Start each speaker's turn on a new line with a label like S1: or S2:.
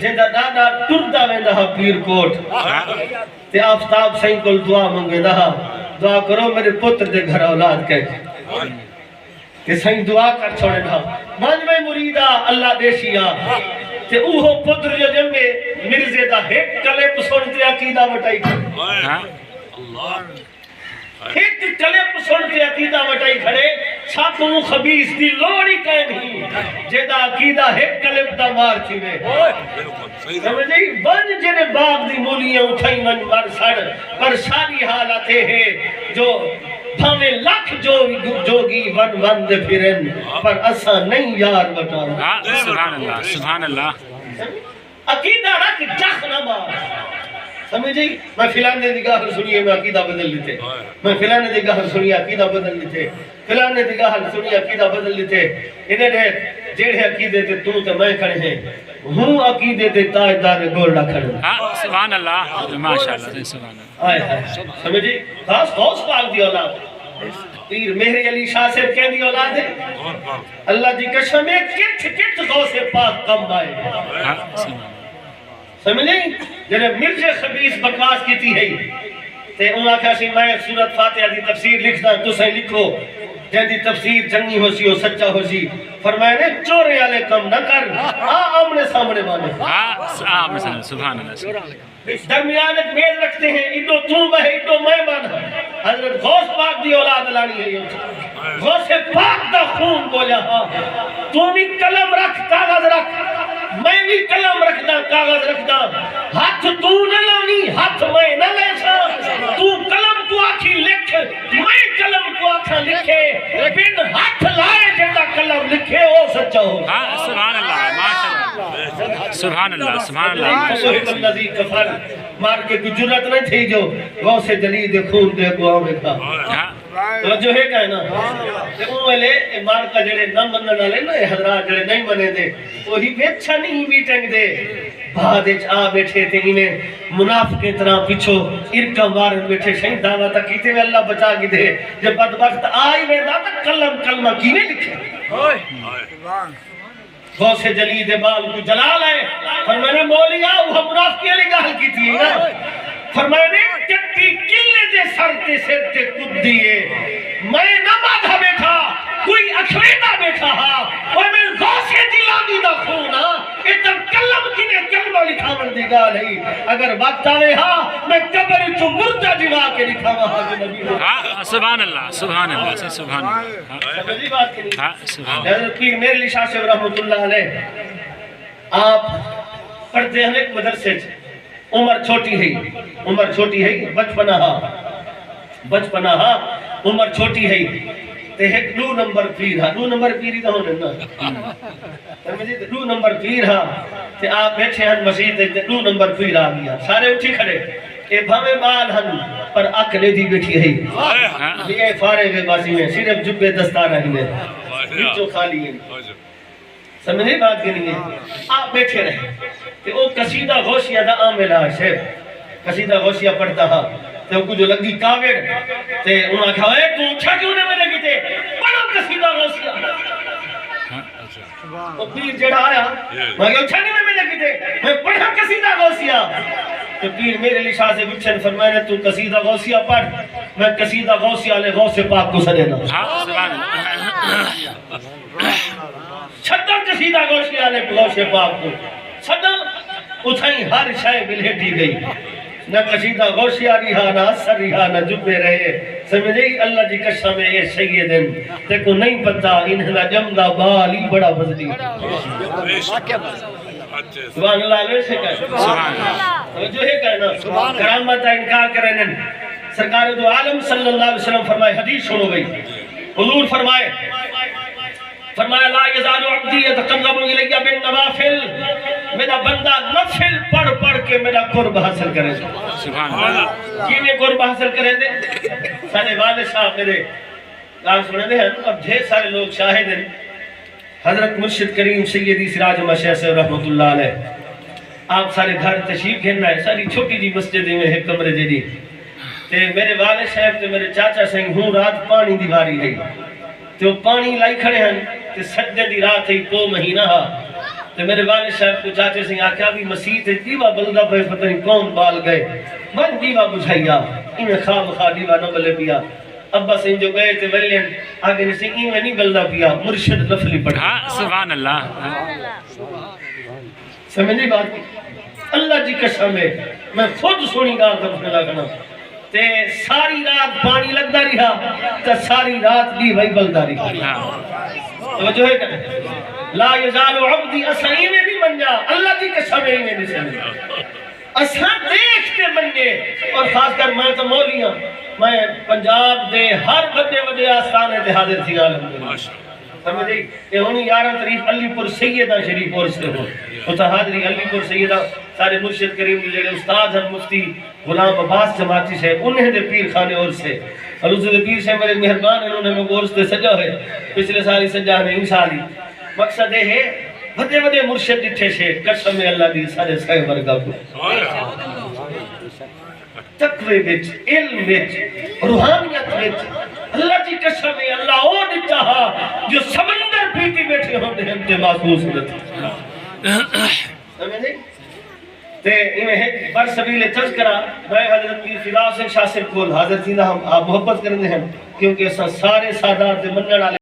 S1: جندا دادا ٹردا ویندا ہا پیر کوٹ تے آفتاب سائیں کول دعا منگدا ہا دعا کرو میرے پتر دے گھر اولاد کہے تے سائیں دعا کر چھوڑے نا مانوے مریدا اللہ دیشیا تے اوہو پتر جو جمے مرزے دا ایک کلپ سنتے عقیدہ وٹائی ایک کلپ سنتے عقیدہ وٹائی کھڑے چھاپوں خبیث دی لوڑی کہے نہیں جیدہ عقیدہ ایک کلپ دا مار چھوے سمجھے بن جنہیں باغ دی مولیاں اٹھائی من مر سڑ پر ساری حالتے ہیں جو بھامے لکھ جوگی ون ون دے پھرن پر اسا نہیں یار بٹا
S2: سبحان اللہ سبحان اللہ
S1: عقیدہ رکھ جخ نہ مار سمجھے میں فلان نے نگاہ سنیے میں عقیدہ بدل لیتے میں فلان نے نگاہ سنیے عقیدہ بدل لیتے فلان نے نگاہ سنیے عقیدہ بدل لیتے انہیں نے جیڑے عقیدے تے تو تے میں کھڑے ہیں ہوں عقیدے تے تاجدار گولڈا کھڑے
S2: سبحان اللہ ماشاءاللہ سبحان اللہ
S1: سمجھے خاص غوث پاک دی اولاد پیر مہر علی شاہ سے کہہ دی اولاد ہے اللہ جی قسم ہے کت غوث پاک کم آئے سمجھیں جنہیں مرزے خبیث بکواس کی تھی ہے تے انہاں کہا سی میں سورت فاتحہ دی تفسیر لکھتا تو صحیح لکھو جن دی تفسیر چنگی ہو سی ہو سچا ہو سی فرمائے نے چورے والے کم نہ کر آمنے سامنے مانے
S2: سبحان اللہ
S1: درمیان ایک میز رکھتے ہیں ادو تو بہے ادو میں مانا حضرت غوث پاک دی اولاد لانی ہے غوث پاک دا خون بولیا تو بھی قلم رکھ کاغذ رکھ میں بھی قلم رکھدا کاغذ رکھدا ہاتھ تو نہ لانی ہاتھ میں نہ لیسا تو قلم کو آکھی لکھ میں قلم کو آکھا لکھے بن ہاتھ لائے جیتا قلم لکھے وہ سچا ہو
S2: سبحان اللہ ماشاءاللہ سبحان اللہ سبحان اللہ
S1: سبحان اللہ کفر مار کے کوئی جرات نہیں تھی جو غوث جلید خون دے کو آوے تھا تو جو ہے کہنا وہ لے مار کا جڑے نہ منن والے نا حضرات جڑے نہیں منے دے وہی بیچا نہیں میٹنگ دے بعد وچ آ بیٹھے تے انہیں منافق کی طرح پیچھو ارکا مارن بیٹھے شہید دعویٰ تک کیتے ہوئے اللہ بچا کی دے جب بدبخت آئی ویندا تے کلمہ کینے لکھے غوث جلید بال کو جلال ہے فرمانے مولیا وہ منافقی علی گال کی تھی فرمانے کتی کلے دے سر تے سر تے کد دیئے میں نہ بادھا بیٹھا کوئی اکھویدہ بیٹھا ہا اور میں غوث جلانی دا خونا اتر کلم کنے کلمہ لکھا من دی گا نہیں اگر وقت آوے ہاں میں قبر چو مردہ جوا کے لکھا وہاں جو نبی
S2: سبحان اللہ سبحان اللہ سبحان اللہ
S1: سمجھی بات کی نہیں حضرت پیر مہر علی شاہ سے رحمت اللہ علیہ آپ پڑھتے ہیں ایک مدرسے عمر چھوٹی ہے بچپنا ہاں عمر چھوٹی ہے تے ایک دو نمبر پیر ہی تو ہونے نا دو نمبر پیر ہاں تے آپ بیٹھے ہیں مسجد تے دو نمبر پیر آ گیا سارے اٹھی کھڑے اے بھامے بال ہن پر اکلے دی بیٹھی ہے یہ فارغ بازی میں صرف جبے دستار رہی میں جو خالی ہے سمجھے بات کی نہیں ہے آپ بیٹھے رہے کہ وہ قصیدہ غوثیہ دا عاملہ ہے قصیدہ غوثیہ پڑھتا ہاں تے وہ جو لگی کاوڑ تے انہاں کہا اے تو اچھا کیوں نے میں لگی تے پڑھو قصیدہ غوثیہ وہ پیر جڑا آیا میں کہا اچھا نہیں میں لگی تے میں پڑھا قصیدہ غوثیہ تو پیر میرے علی شاہ سے بچھن فرمائے تو قصیدہ غوثیہ پڑھ میں قصیدہ غوثیہ لے غوث پاک کو سنے نا چھتر قصیدہ غوثیہ لے غوث پاک کو چھتر اتھائی ہر شائع ملہٹی گئی نہ قصیدہ غوثیہ رہا نہ اثر رہا نہ جبے رہے سمجھے اللہ جی قسم ہے یہ سیدن تے کو نہیں پتا انہنا جمدہ بالی بڑا بزدی سبحان اللہ علیہ سے کہے جو ہے کہنا کرامت انکار کرنے سرکار دو عالم صلی اللہ علیہ وسلم فرمائے حدیث سنو گئی حضور فرمائے لا یزال عبدی یتقرب الیہ بالنوافل میرا بندہ نفل پڑھ پڑھ کے میرا قرب حاصل کرے
S2: سبحان اللہ
S1: کیویں قرب حاصل کرے دے سارے والد صاحب میرے گال سنے دے ہیں اب ڈھیر سارے لوگ شاہد ہیں حضرت مرشد کریم سیدی سراج مشیخ سے رحمت اللہ علیہ آپ سارے گھر تشریف گھرنا ہے ساری چھوٹی جی مسجد میں ہے کمرے جی تے میرے والد صاحب تے میرے چاچا سنگ ہوں رات پانی دیواری ہے تو پانی لائی کھڑے ہیں تے سجدے دی رات ہے 2 مہینہ ہا تو میرے والد صاحب کو چاچے سے آکھیا بھی مسیح تے دیوا بلدہ پہ پتہ نہیں کون بال گئے من دیوا بجھائیا انہیں خواب خواہ دیوا نہ بلے پیا ابا سے جو گئے تھے ولین آگے نے سے انہیں نہیں بلدہ پیا مرشد لفلی پڑھا
S2: ہاں سبحان اللہ
S1: سمجھنی بات کی اللہ جی قسم ہے میں خود سونی گار تک پھیلا کرنا تے ساری رات پانی لگتا رہا تے ساری رات بھی بھائی بلدہ رہا توجہ ہے کہ لا یزال عبدی اسائی میں بھی بن جا اللہ جی قسم ہے میں نہیں سمجھا اساں دیکھتے بننے اور خاص کر میں تو مولیاں میں پنجاب دے ہر بڑے بڑے آستانے تے حاضر تھی الحمدللہ سمجھے کہ ہونی 11 تاریخ علی پور سیدہ شریف اور سے ہو اتھا حاضری علی پور سیدہ سارے مرشد کریم کے جڑے استاد ہیں مفتی غلام عباس جماعتی سے انہیں دے پیر خانے اور سے اور اس دے پیر سے میرے مہربان انہوں نے میں گورس دے سجا ہے پچھلے ساری سجا ہے انشاءاللہ مقصد ہے بڑے بڑے مرشد جتھے سے قسم اللہ دی سارے سائے ورگا کو تقوی بچ علم بچ روحانیت بچ اللہ کی قسم ہے اللہ او نہیں چاہا جو سمندر پیتی بیٹھے ہوتے ہیں تے محسوس ہوتے سمجھے تے انہیں بر سبیل تذکرہ میں حضرت کی فضا حسین شاہ سے کول حاضر تھی ہم آپ محبت کرنے ہیں کیونکہ سارے سادات منن والے